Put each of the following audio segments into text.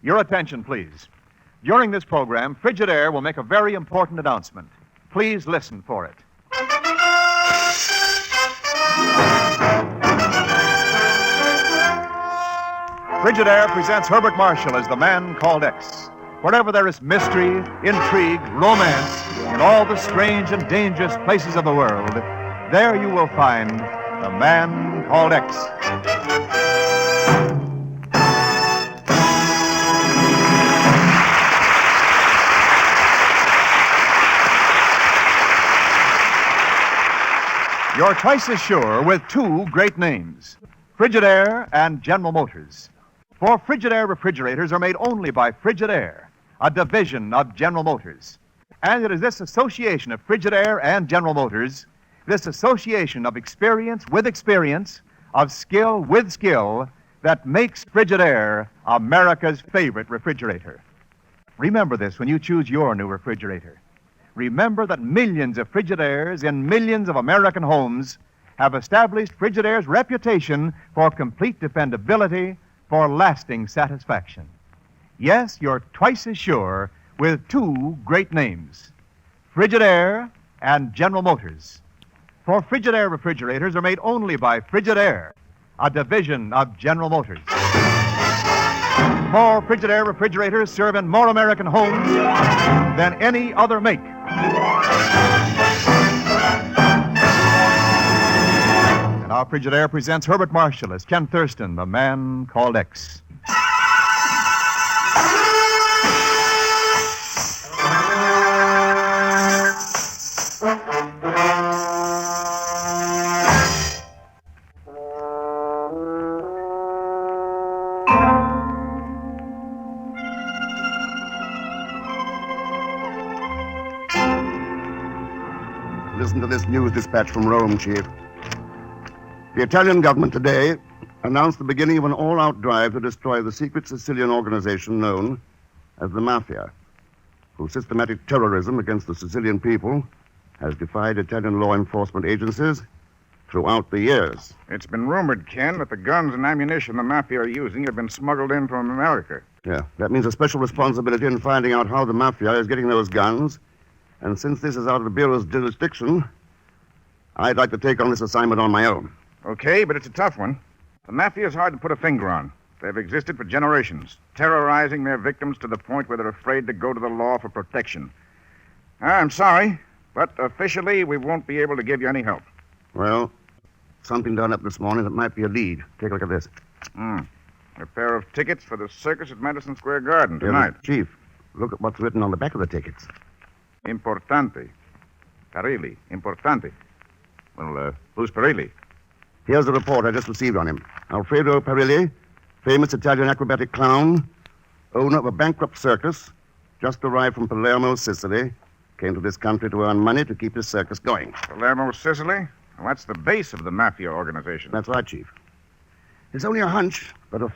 Your attention, please. During this program, Frigidaire will make a very important announcement. Please listen for it. Frigidaire presents Herbert Marshall as the man called X. Wherever there is mystery, intrigue, romance, in all the strange and dangerous places of the world, there you will find the man called X. You're twice as sure with two great names, Frigidaire and General Motors. For Frigidaire refrigerators are made only by Frigidaire, a division of General Motors. And it is this association of Frigidaire and General Motors, this association of experience with experience, of skill with skill, that makes Frigidaire America's favorite refrigerator. Remember this when you choose your new refrigerator. Remember that millions of Frigidaires in millions of American homes have established Frigidaire's reputation for complete dependability, for lasting satisfaction. Yes, you're twice as sure with two great names, Frigidaire and General Motors. For Frigidaire refrigerators are made only by Frigidaire, a division of General Motors. More Frigidaire refrigerators serve in more American homes than any other make. And now Frigidaire presents Herbert Marshall as Ken Thurston, the man called X. Listen to this news dispatch from Rome, Chief. The Italian government today announced the beginning of an all-out drive to destroy the secret Sicilian organization known as the Mafia, whose systematic terrorism against the Sicilian people has defied Italian law enforcement agencies throughout the years. It's been rumored, Ken, that the guns and ammunition the Mafia are using have been smuggled in from America. Yeah, that means a special responsibility in finding out how the Mafia is getting those guns. And since this is out of the Bureau's jurisdiction, I'd like to take on this assignment on my own. Okay, but it's a tough one. The Mafia is hard to put a finger on. They've existed for generations, terrorizing their victims to the point where they're afraid to go to the law for protection. I'm sorry, but officially we won't be able to give you any help. Well, something done up this morning that might be a lead. Take a look at this. A pair of tickets for the circus at Madison Square Garden tonight. Yeah, Chief, look at what's written on the back of the tickets. Importante. Perilli. Importante. Well, who's Perilli? Here's the report I just received on him. Alfredo Perilli, famous Italian acrobatic clown, owner of a bankrupt circus, just arrived from Palermo, Sicily, came to this country to earn money to keep his circus going. Palermo, Sicily? Well, that's the base of the Mafia organization. That's right, Chief. It's only a hunch, but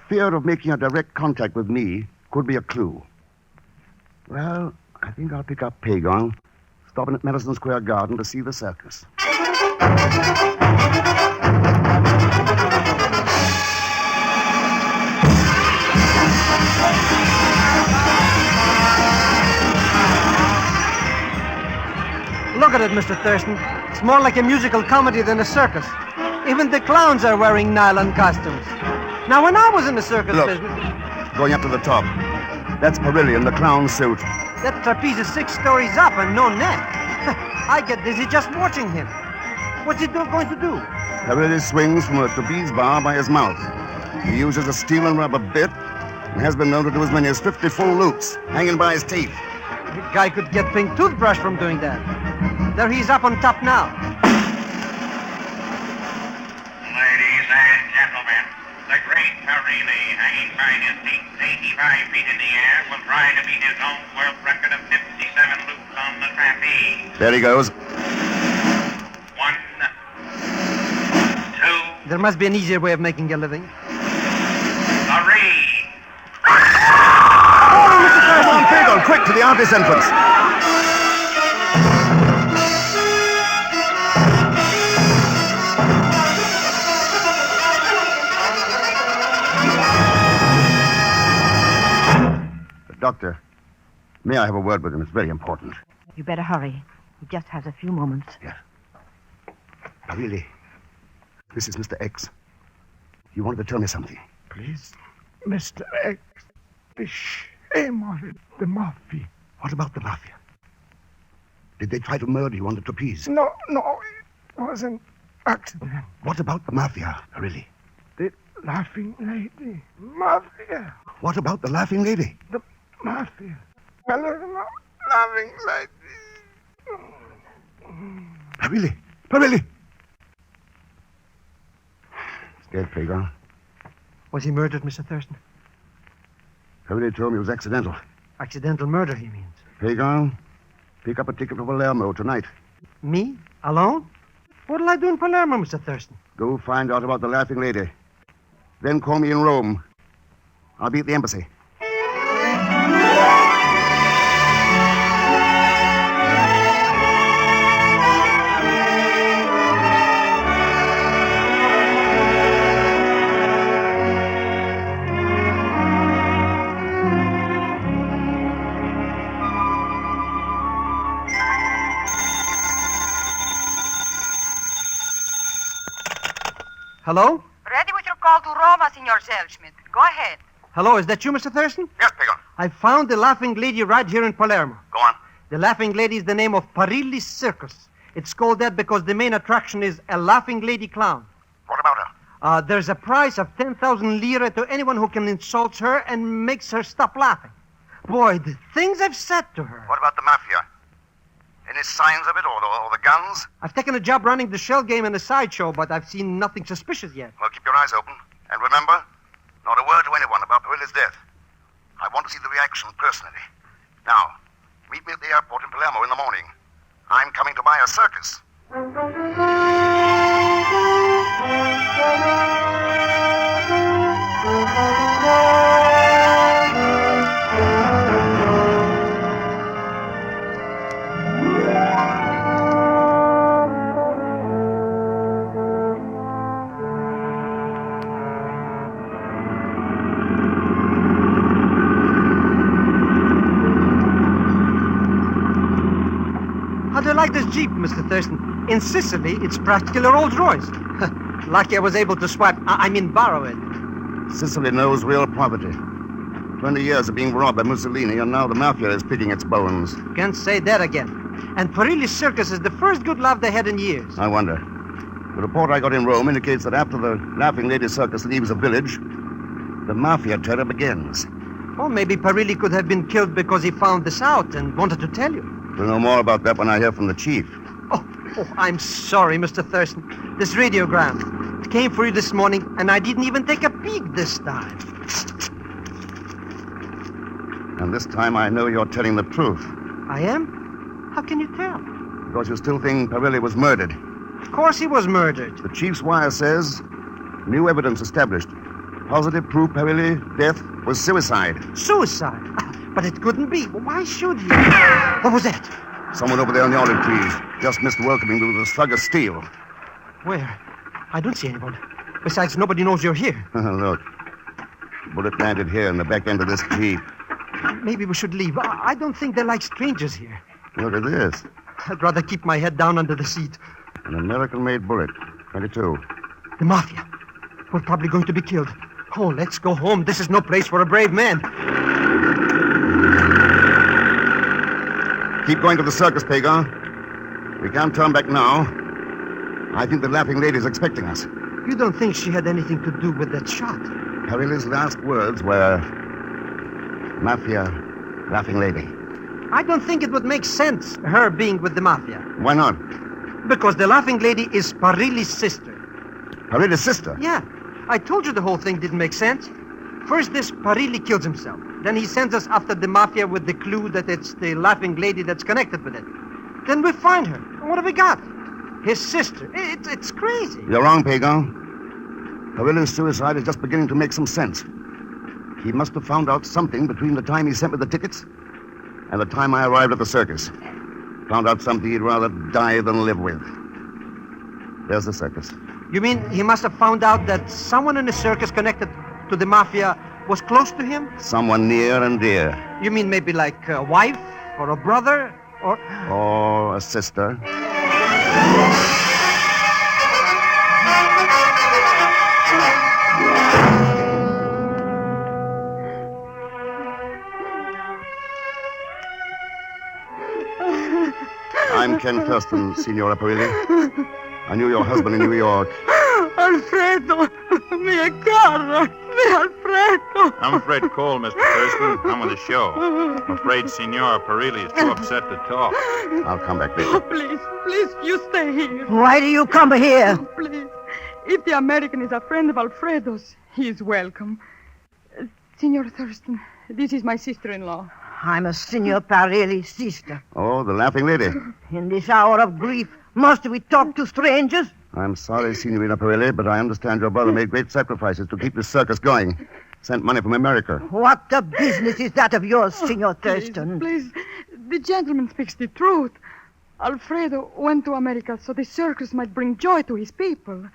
fear of making a direct contact with me could be a clue. Well, I think I'll pick up Pagon, stopping at Madison Square Garden to see the circus. Look at it, Mr. Thurston. It's more like a musical comedy than a circus. Even the clowns are wearing nylon costumes. Now, when I was in the circus business... Going up to the top. That's Perilli in the clown suit. That trapeze is 6 stories up and no net. I get dizzy just watching him. What's he going to do? Perilli swings from a trapeze bar by his mouth. He uses a steel and rubber bit and has been known to do as many as 50 full loops, hanging by his teeth. The guy could get pink toothbrush from doing that. There he's up on top now. Ladies and gentlemen, the great Perilli, hanging by his teeth 85 feet in the air, will try to beat his own world record of 57 loops on the trapeze. There he goes. 1, 2, There must be an easier way of making a living. 3. Come on, Pagon, quick to the artist entrance. Doctor, may I have a word with him? It's very important. You better hurry. He just has a few moments. Yes. Really, this is Mr. X. You wanted to tell me something. Please, Mr. X, the shame of it, the Mafia. What about the Mafia? Did they try to murder you on the trapeze? No, it was an accident. What about the Mafia, really? The laughing lady. Mafia. What about the laughing lady? The Mafia. Laughing lady. Really? He's dead, Pagan. Was he murdered, Mr. Thurston? Really told me it was accidental. Accidental murder, he means. Pagan, pick up a ticket for Palermo tonight. Me? Alone? What'll I do in Palermo, Mr. Thurston? Go find out about the laughing lady. Then call me in Rome. I'll be at the embassy. Hello? Ready with your call to Roma, Signor Selschmidt. Go ahead. Hello, is that you, Mr. Thurston? Yes, Pagan. I found the Laughing Lady right here in Palermo. Go on. The Laughing Lady is the name of Parilli's Circus. It's called that because the main attraction is a Laughing Lady clown. What about her? There's a prize of 10,000 lire to anyone who can insult her and makes her stop laughing. Boy, the things I've said to her. What about the Mafia? Any signs of it, or the guns? I've taken a job running the shell game in the sideshow, but I've seen nothing suspicious yet. Well, keep your eyes open. And remember, not a word to anyone about Parilli's death. I want to see the reaction personally. Now, meet me at the airport in Palermo in the morning. I'm coming to buy a circus. How do you like this Jeep, Mr. Thurston? In Sicily, it's practically a Rolls Royce. Lucky I was able to borrow it. Sicily knows real poverty. 20 years of being robbed by Mussolini, and now the Mafia is picking its bones. Can't say that again. And Parilli's Circus is the first good love they had in years. I wonder. The report I got in Rome indicates that after the Laughing Lady Circus leaves a village, the Mafia terror begins. Or maybe Parilli could have been killed because he found this out and wanted to tell you. We'll know more about that when I hear from the chief. Oh, I'm sorry, Mr. Thurston. This radiogram. It came for you this morning, and I didn't even take a peek this time. And this time I know you're telling the truth. I am? How can you tell? Because you still think Parilli was murdered. Of course he was murdered. The chief's wire says, new evidence established. Positive proof Parilli's death was suicide. Suicide? But it couldn't be. Why should he? What was that? Someone over there on the olive trees just missed welcoming me with a slug of steel. Where? I don't see anyone. Besides, nobody knows you're here. Look. Bullet landed here in the back end of this Jeep. Maybe we should leave. I don't think they like strangers here. Look at this. I'd rather keep my head down under the seat. An American-made bullet. 22. The Mafia. We're probably going to be killed. Oh, let's go home. This is no place for a brave man. Keep going to the circus, Pagan. We can't turn back now. I think the Laughing Lady's expecting us. You don't think she had anything to do with that shot? Parilli's last words were, Mafia, Laughing Lady. I don't think it would make sense, her being with the Mafia. Why not? Because the Laughing Lady is Parilli's sister. Parilli's sister? Yeah. I told you the whole thing didn't make sense. First, this Parilli kills himself. Then he sends us after the Mafia with the clue that it's the Laughing Lady that's connected with it. Then we find her. And what have we got? His sister. It's crazy. You're wrong, Pagan. Parilli's suicide is just beginning to make some sense. He must have found out something between the time he sent me the tickets and the time I arrived at the circus. Found out something he'd rather die than live with. There's the circus. You mean he must have found out that someone in the circus connected to the Mafia was close to him? Someone near and dear. You mean maybe like a wife or a brother or... Or a sister. I'm Ken Thurston, Signora Perilli. I knew your husband in New York. Alfredo, mia cara, mia Alfredo. I'm Fred Cole, Mr. Thurston. I'm on the show. I'm afraid Signora Perilli is too upset to talk. I'll come back later. Oh, please, you stay here. Why do you come here? Oh, please. If the American is a friend of Alfredo's, he is welcome. Signor Thurston, this is my sister-in-law. I'm a Signor Perilli's sister. Oh, the laughing lady. In this hour of grief, must we talk to strangers? I'm sorry, Signorina Perilli, but I understand your brother made great sacrifices to keep this circus going. Sent money from America. What the business is that of yours, Signor Thurston? Please, the gentleman speaks the truth. Alfredo went to America so the circus might bring joy to his people.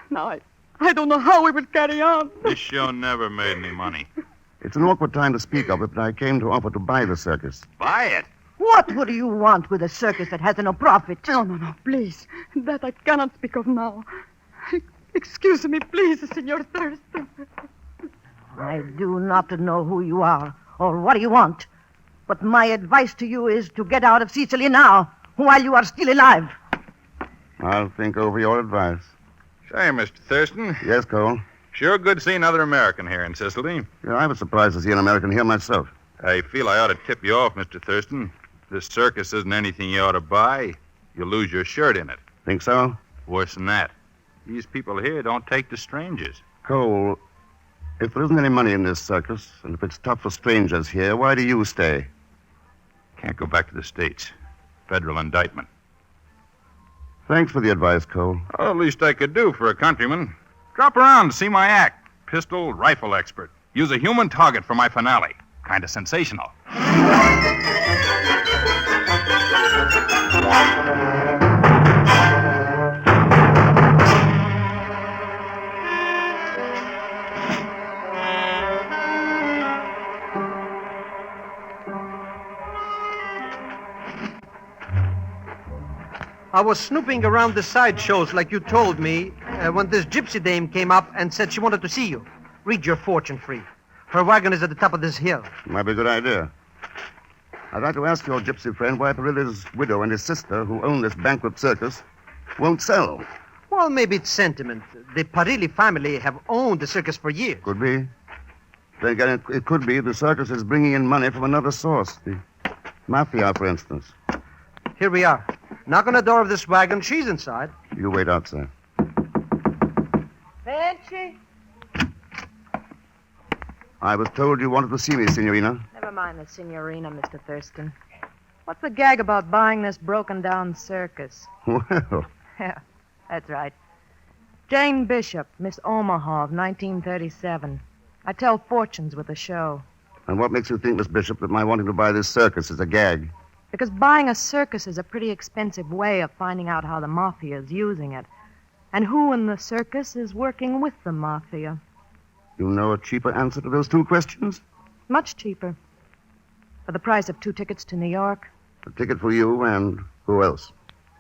Now, I don't know how we will carry on. This show never made any money. It's an awkward time to speak of it, but I came to offer to buy the circus. Buy it? What would you want with a circus that has no profit? No, please. That I cannot speak of now. Excuse me, please, Signor Thurston. I do not know who you are or what you want, but my advice to you is to get out of Sicily now, while you are still alive. I'll think over your advice. Say, Mr. Thurston. Yes, Cole? Sure good seeing another American here in Sicily. Yeah, I was surprised to see an American here myself. I feel I ought to tip you off, Mr. Thurston. This circus isn't anything you ought to buy. You'll lose your shirt in it. Think so? Worse than that. These people here don't take to strangers. Cole, if there isn't any money in this circus, and if it's tough for strangers here, why do you stay? Can't go back to the States. Federal indictment. Thanks for the advice, Cole. Well, the least I could do for a countryman. Drop around to see my act. Pistol, rifle expert. Use a human target for my finale. Kind of sensational. I was snooping around the sideshows like you told me when this gypsy dame came up and said she wanted to see you. Read your fortune free. Her wagon is at the top of this hill. Might be a good idea. I'd like to ask your gypsy friend why Perilli's widow and his sister, who own this bankrupt circus, won't sell. Well, maybe it's sentiment. The Parilli family have owned the circus for years. Could be. Then again, it could be the circus is bringing in money from another source. The mafia, for instance. Here we are. Knock on the door of this wagon. She's inside. You wait outside. Fancy? I was told you wanted to see me, Signorina. Never mind the signorina, Mr. Thurston. What's the gag about buying this broken-down circus? Well, Yeah, that's right. Jane Bishop, Miss Omaha of 1937. I tell fortunes with the show. and what makes you think, Miss Bishop, that my wanting to buy this circus is a gag? Because buying a circus is a pretty expensive way of finding out how the mafia is using it. And who in the circus is working with the mafia. You know a cheaper answer to those two questions? Much cheaper. For the price of 2 tickets to New York. A ticket for you and who else?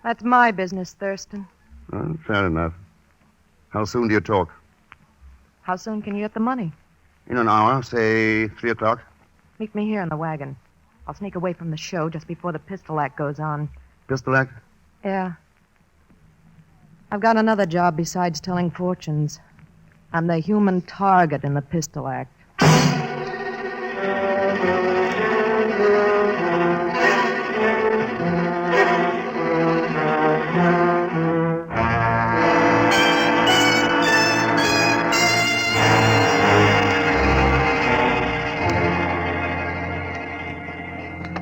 That's my business, Thurston. Well, fair enough. How soon do you talk? How soon can you get the money? In an hour, say 3 o'clock. Meet me here in the wagon. I'll sneak away from the show just before the pistol act goes on. Pistol act? Yeah. I've got another job besides telling fortunes. I'm the human target in the pistol act.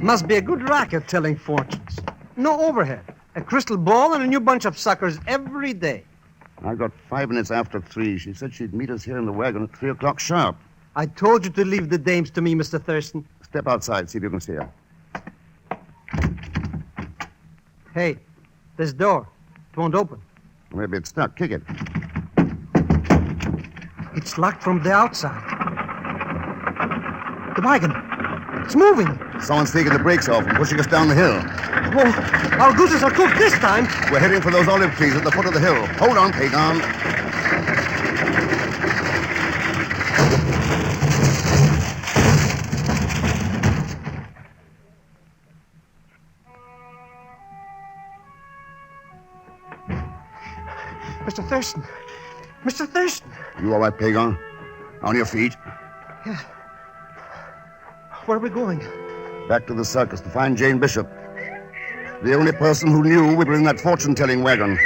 Must be a good racket telling fortunes. No overhead. A crystal ball and a new bunch of suckers every day. I got 5 minutes after 3. She said she'd meet us here in the wagon at 3 o'clock sharp. I told you to leave the dames to me, Mr. Thurston. Step outside, see if you can see her. Hey, this door. It won't open. Maybe it's stuck. Kick it. It's locked from the outside. The wagon. It's moving. Someone's taking the brakes off and pushing us down the hill. Oh, our gooses are cooked this time. We're heading for those olive trees at the foot of the hill. Hold on, Pagan. Mr. Thurston. Mr. Thurston. You all right, Pagan? On your feet? Yeah. Where are we going? Back to the circus to find Jane Bishop. The only person who knew we were in that fortune-telling wagon.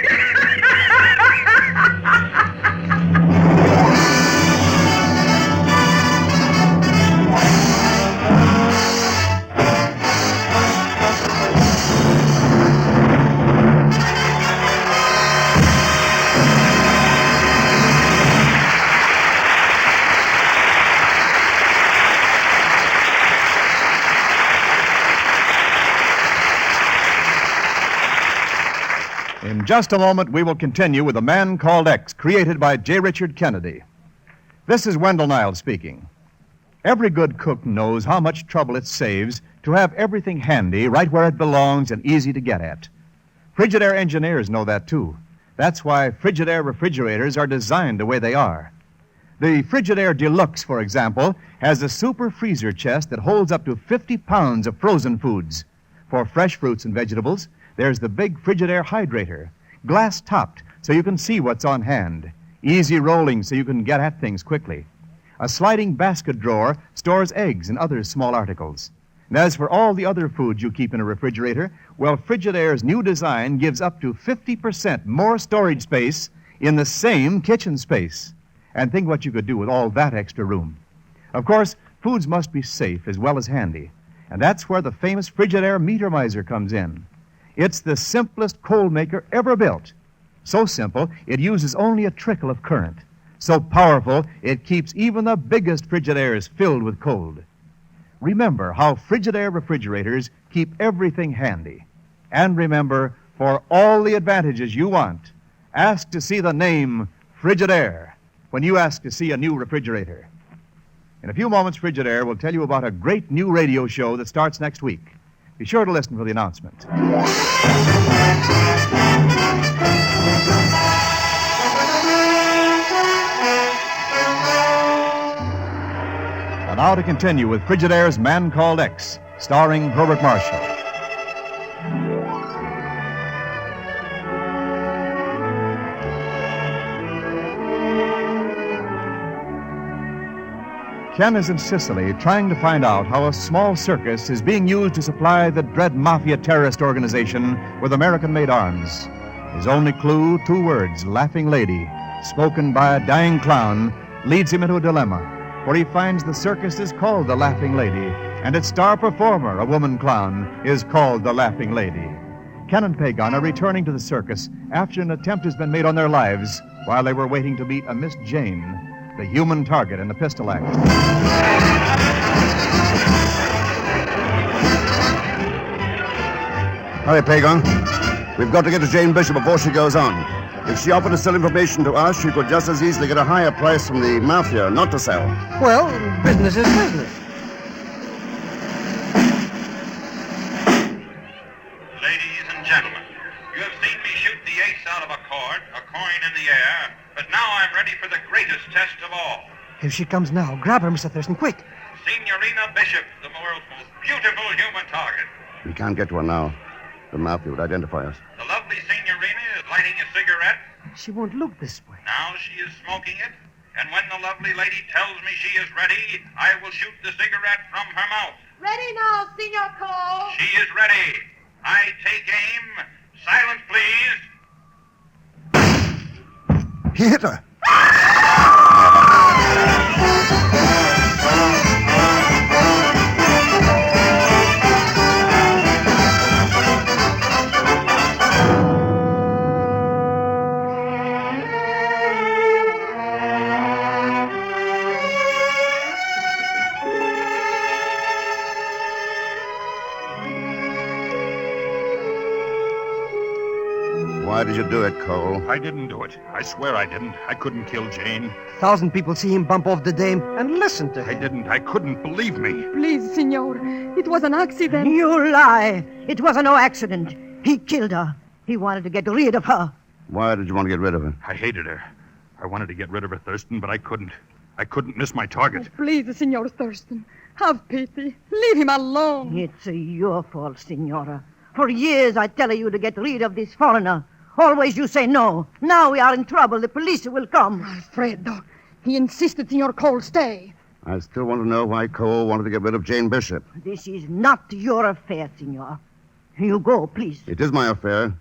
In just a moment, we will continue with A Man Called X, created by J. Richard Kennedy. This is Wendell Niles speaking. Every good cook knows how much trouble it saves to have everything handy right where it belongs and easy to get at. Frigidaire engineers know that, too. That's why Frigidaire refrigerators are designed the way they are. The Frigidaire Deluxe, for example, has a super freezer chest that holds up to 50 pounds of frozen foods. For fresh fruits and vegetables, there's the big Frigidaire hydrator, glass-topped so you can see what's on hand, easy rolling so you can get at things quickly. A sliding basket drawer stores eggs and other small articles. And as for all the other foods you keep in a refrigerator, well, Frigidaire's new design gives up to 50% more storage space in the same kitchen space. And think what you could do with all that extra room. Of course, foods must be safe as well as handy. And that's where the famous Frigidaire Meter Miser comes in. It's the simplest cold maker ever built. So simple, it uses only a trickle of current. So powerful, it keeps even the biggest Frigidaires filled with cold. Remember how Frigidaire refrigerators keep everything handy. And remember, for all the advantages you want, ask to see the name Frigidaire when you ask to see a new refrigerator. In a few moments, Frigidaire will tell you about a great new radio show that starts next week. Be sure to listen for the announcement. And now to continue with Frigidaire's Man Called X, starring Herbert Marshall. Ken is in Sicily trying to find out how a small circus is being used to supply the dread mafia terrorist organization with American-made arms. His only clue, 2 words, Laughing Lady, spoken by a dying clown, leads him into a dilemma, where he finds the circus is called the Laughing Lady, and its star performer, a woman clown, is called the Laughing Lady. Ken and Pagan are returning to the circus after an attempt has been made on their lives while they were waiting to meet a Miss Jane, the human target in the pistol act. Hurry, Pagan. We've got to get to Jane Bishop before she goes on. If she offered to sell information to us, she could just as easily get a higher price from the mafia not to sell. Well, business is business. Ladies and gentlemen, you have seen me shoot the ace out of a cord, a coin in the air, but now I'm ready for the greatest test of all. Here she comes now. Grab her, Mr. Thurston, quick. Signorina Bishop, the world's most beautiful human target. We can't get to her now. The mafia would identify us. The lovely Signorina is lighting a cigarette. She won't look this way. Now she is smoking it. And when the lovely lady tells me she is ready, I will shoot the cigarette from her mouth. Ready now, Senor Cole. She is ready. I take aim. Silence, please. He hit her. Why did you do it, Cole? I didn't do it. I swear I didn't. I couldn't kill Jane. 1,000 people see him bump off the dame and listen to him. I didn't. I couldn't. Believe me. Please, senor. It was an accident. You lie. It was no accident. He killed her. He wanted to get rid of her. Why did you want to get rid of her? I hated her. I wanted to get rid of her, Thurston, but I couldn't. I couldn't miss my target. Please, Senor Thurston. Have pity. Leave him alone. It's your fault, Senora. For years I tell you to get rid of this foreigner. Always you say no. Now we are in trouble. The police will come. Alfredo, he insisted Senor Cole stay. I still want to know why Cole wanted to get rid of Jane Bishop. This is not your affair, Senor. You go, please. It is my affair.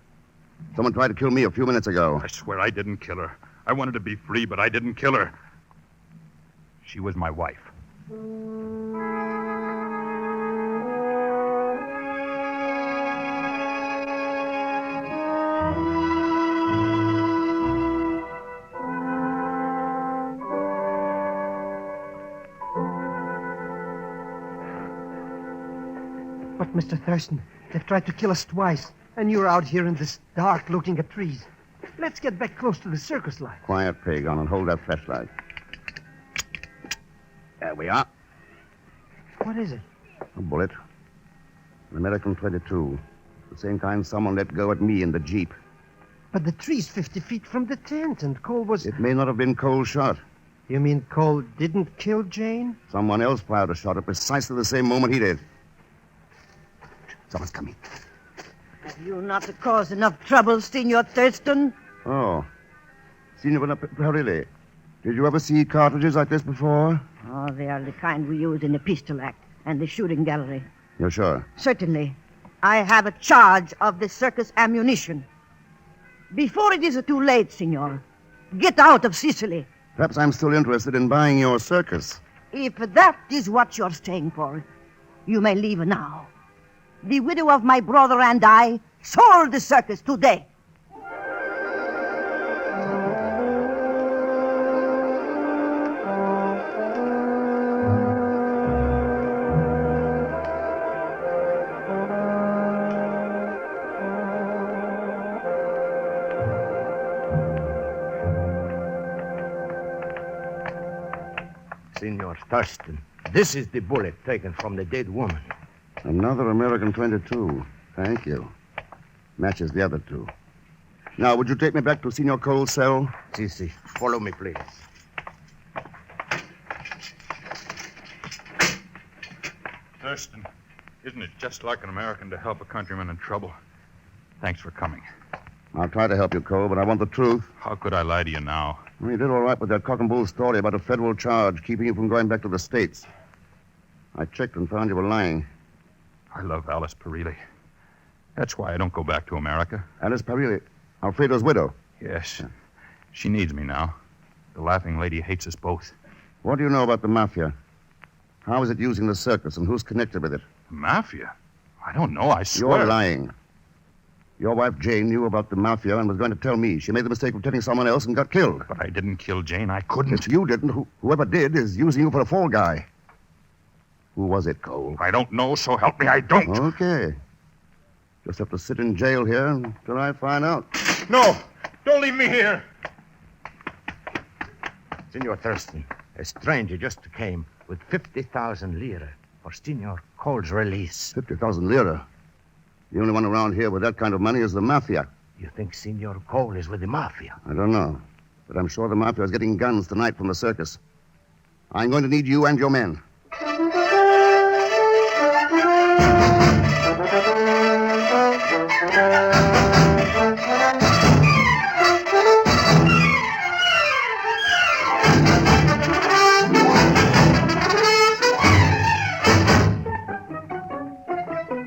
Someone tried to kill me a few minutes ago. I swear I didn't kill her. I wanted to be free, but I didn't kill her. She was my wife. But, Mr. Thurston, they've tried to kill us twice, and you're out here in this dark looking at trees. Let's get back close to the circus light. Quiet, Pagon, and hold that flashlight. There we are. What is it? A bullet. An American 22. The same kind someone let go at me in the Jeep. But the tree's 50 feet from the tent, and Cole was... It may not have been Cole's shot. You mean Cole didn't kill Jane? Someone else fired a shot at precisely the same moment he did. Someone's coming. Have you not caused enough trouble, Senor Thurston? Oh. Senor Perilli, did you ever see cartridges like this before? Oh, they are the kind we use in the pistol act and the shooting gallery. You're sure? Certainly. I have a charge of the circus ammunition. Before it is too late, Senor, get out of Sicily. Perhaps I'm still interested in buying your circus. If that is what you're staying for, you may leave now. The widow of my brother and I sold the circus today. Senor Thurston, this is the bullet taken from the dead woman. Another American 22. Thank you. Matches the other two. Now, would you take me back to Senor Cole's cell? Si. Follow me, please. Thurston, isn't it just like an American to help a countryman in trouble? Thanks for coming. I'll try to help you, Cole, but I want the truth. How could I lie to you now? Well, you did all right with that cock and bull story about a federal charge keeping you from going back to the States. I checked and found you were lying. I love Alice Perilli. That's why I don't go back to America. Alice Perilli, Alfredo's widow. Yes. She needs me now. The Laughing Lady hates us both. What do you know about the Mafia? How is it using the circus, and who's connected with it? The Mafia? I don't know, I swear. You're lying. Your wife, Jane, knew about the Mafia and was going to tell me. She made the mistake of telling someone else and got killed. But I didn't kill Jane. I couldn't. You didn't. Whoever did is using you for a fall guy. Who was it, Cole? I don't know, so help me, I don't. Okay. Just have to sit in jail here until I find out. No! Don't leave me here! Senor Thurston, a stranger just came with 50,000 lira for Senor Cole's release. 50,000 lira? The only one around here with that kind of money is the Mafia. You think Senor Cole is with the Mafia? I don't know. But I'm sure the Mafia is getting guns tonight from the circus. I'm going to need you and your men.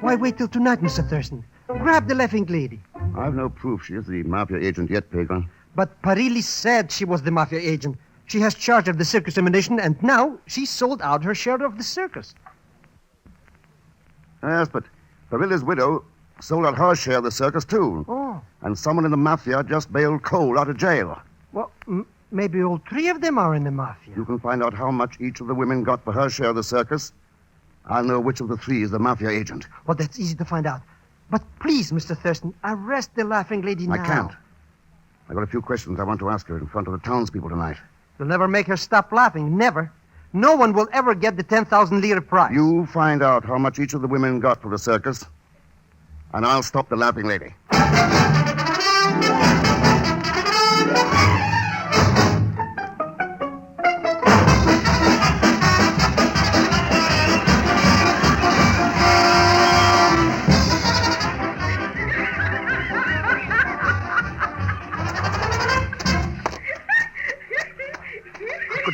Why wait till tonight, Mr. Thurston? Grab the Laughing Lady. I've no proof she is the Mafia agent yet, Pagon. But Perilli said she was the Mafia agent. She has charge of the circus ammunition, and now she sold out her share of the circus. Yes, but Perilli's widow sold out her share of the circus, too. Oh. And someone in the Mafia just bailed Cole out of jail. Well, maybe all three of them are in the Mafia. You can find out how much each of the women got for her share of the circus. I'll know which of the three is the Mafia agent. Well, that's easy to find out. But please, Mr. Thurston, arrest the laughing lady now. I can't. I've got a few questions I want to ask her in front of the townspeople tonight. You'll never make her stop laughing. Never. No one will ever get the 10,000 lira prize. You find out how much each of the women got for the circus, and I'll stop the laughing lady.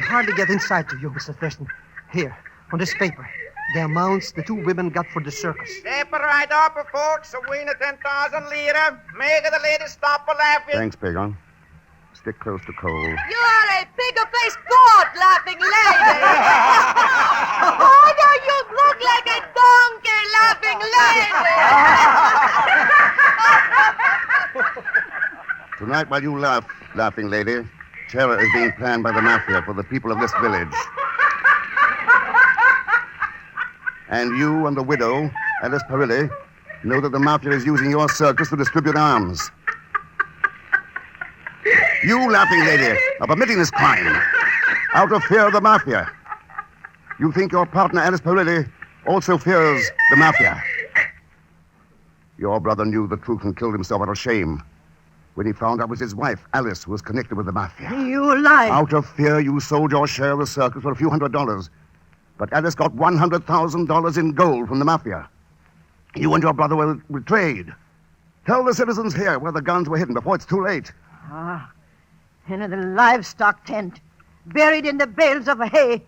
Hardly get inside to you, Mr. Thurston. Here, on this paper, the amounts the two women got for the circus. Step right up, folks. A win of 10,000 lira. Make the ladies stop laughing. Thanks, Pagon. Stick close to Cole. You are a bigger-faced god, laughing lady. Why don't you look like a donkey, laughing lady? Tonight, while you laugh, laughing lady, terror is being planned by the mafia for the people of this village. And you and the widow, Alice Perilli, know that the mafia is using your circus to distribute arms. You, laughing lady, are permitting this crime out of fear of the mafia. You think your partner, Alice Perilli, also fears the mafia. Your brother knew the truth and killed himself out of shame when he found out it was his wife, Alice, who was connected with the mafia. You lie. Out of fear, you sold your share of the circus for a few $100s. But Alice got $100,000 in gold from the mafia. You and your brother were betrayed. Tell the citizens here where the guns were hidden before it's too late. In the livestock tent, buried in the bales of hay.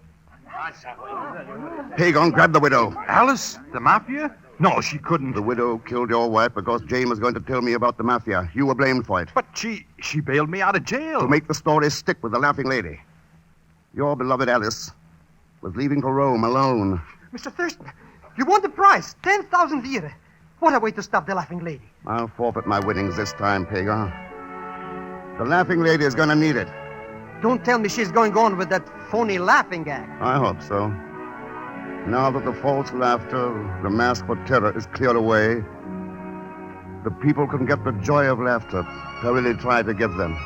Pagon, grab the widow. Alice? The mafia? No, she couldn't. The widow killed your wife because Jane was going to tell me about the mafia. You were blamed for it. But she bailed me out of jail. To make the story stick with the laughing lady. Your beloved Alice was leaving for Rome alone. Mr. Thurston, you won the prize, 10,000 lira. What a way to stop the laughing lady. I'll forfeit my winnings this time, Pagon. The laughing lady is going to need it. Don't tell me she's going on with that phony laughing act. I hope so. Now that the false laughter, the mask for terror is cleared away, the people can get the joy of laughter Perilli tried to give them.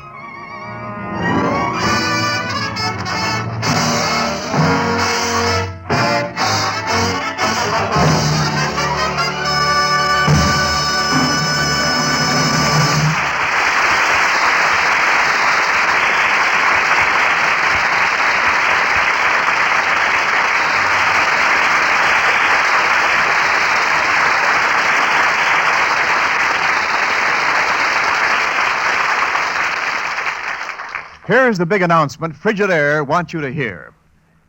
Here's the big announcement Frigidaire wants you to hear.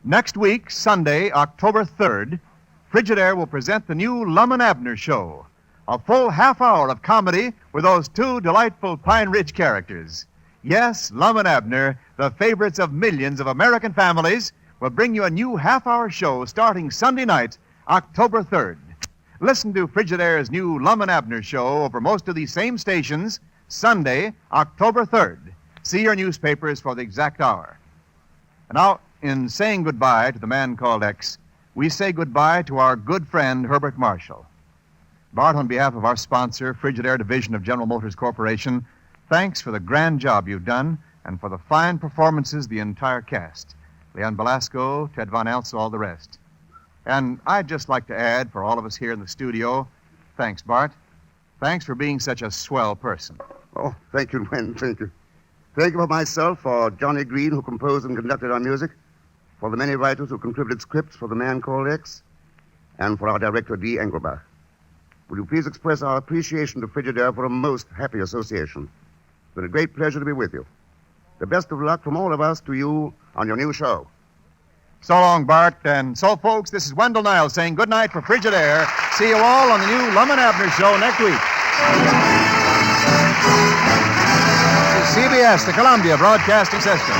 Next week, Sunday, October 3rd, Frigidaire will present the new Lum and Abner show. A full half hour of comedy with those two delightful Pine Ridge characters. Yes, Lum and Abner, the favorites of millions of American families, will bring you a new half-hour show starting Sunday night, October 3rd. Listen to Frigidaire's new Lum and Abner show over most of these same stations, Sunday, October 3rd. See your newspapers for the exact hour. And now, in saying goodbye to the man called X, we say goodbye to our good friend, Herbert Marshall. Bart, on behalf of our sponsor, Frigidaire Division of General Motors Corporation, thanks for the grand job you've done and for the fine performances of the entire cast. Leon Belasco, Ted Von Eltz, all the rest. And I'd just like to add, for all of us here in the studio, thanks, Bart. Thanks for being such a swell person. Oh, thank you, Wen. Thank you. Thank you for myself, for Johnny Green, who composed and conducted our music, for the many writers who contributed scripts for The Man Called X, and for our director, D. Engelbach. Will you please express our appreciation to Frigidaire for a most happy association? It's been a great pleasure to be with you. The best of luck from all of us to you on your new show. So long, Bart. And so, folks, this is Wendell Niles saying good night for Frigidaire. See you all on the new Lum and Abner show next week. CBS, the Columbia Broadcasting System.